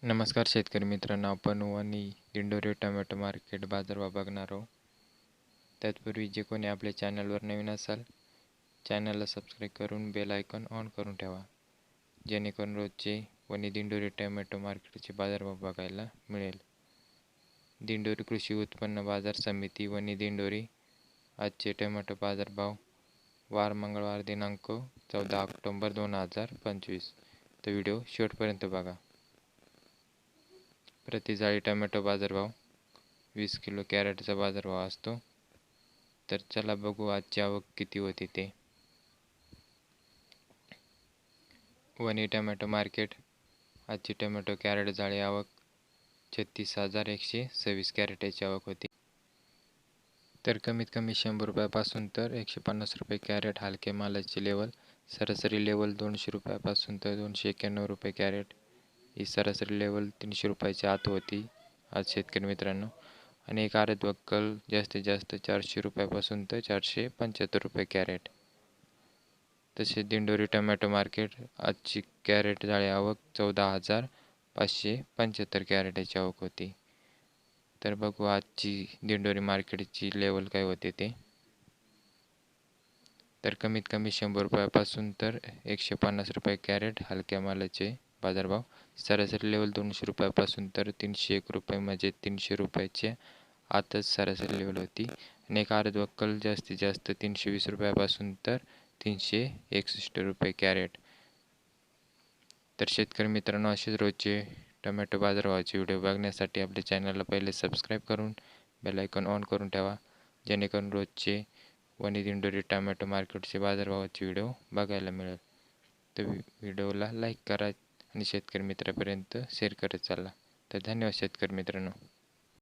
नमस्कार शेतकरी मित्रांनो, आपण वणी दिंडोरी टोमॅटो मार्केट बाजारभाव बघणार आहोत. त्याचपूर्वी जे कोणी आपल्या चॅनलवर नवीन असाल, चॅनलला सबस्क्राईब करून बेल आयकॉन ऑन करून ठेवा, जेणेकरून रोजचे वणी दिंडोरी टोमॅटो मार्केटचे बाजारभाव बघायला मिळेल. दिंडोरी कृषी उत्पन्न बाजार समिती वणी दिंडोरी आजचे टोमॅटो बाजारभाव वार मंगळवार दिनांक 14 ऑक्टोबर 2025. तर व्हिडिओ शेवटपर्यंत बघा. प्रति जाळी टोमॅटो बाजारभाव 20 किलो कॅरेटचा बाजारभाव असतो. तर चला बघू आजची आवक किती होती ते. वणी टोमॅटो मार्केट आजची टोमॅटो कॅरेट जाळी आवक 36,126 कॅरेटची आवक होती. तर कमीत कमी 100 रुपयापासून तर 150 रुपये कॅरेट हलके मालाची लेवल. सरासरी लेवल 200 रुपयापासून तर 291 रुपये कॅरेट. ही सरासरी लेवल 300 रुपयाच्या आत होती आज शेतकरी मित्रांनो. आणि एक आरत वक्कल जास्तीत जास्त 400 रुपयापासून तर 475 रुपये कॅरेट. तसेच दिंडोरी टोमॅटो मार्केट आजची कॅरेट जाळी आवक 14,575 कॅरेटची आवक होती. तर बघू आजची दिंडोरी मार्केटची लेवल काय होते ते. तर कमीत कमी 100 रुपयापासून तर 150 रुपये कॅरेट हलक्या मालाचे बाजारभाव. सरासरी लेवल 200 रुपयापासून तर 301 रुपये, म्हणजे 300 रुपयाच्या आतच सरासरी लेवल होती. आणि एक आरत वक्कल जास्तीत जास्त 320 रुपयापासून तर 361 रुपये कॅरेट. तर शेतकरी मित्रांनो, असेच रोजचे टोमॅटो बाजारभावाचे व्हिडिओ बघण्यासाठी आपल्या चॅनलला पहिले सबस्क्राईब करून बेल आयकॉन ऑन करून ठेवा, जेणेकरून रोजचे वणी दिंडोरी टोमॅटो मार्केटचे बाजारभावाचे व्हिडिओ बघायला मिळेल. तर व्हिडिओला लाईक करा आणि शेतकरी मित्रापर्यंत शेअर करत चालला. तर धन्यवाद शेतकरी मित्रांनो.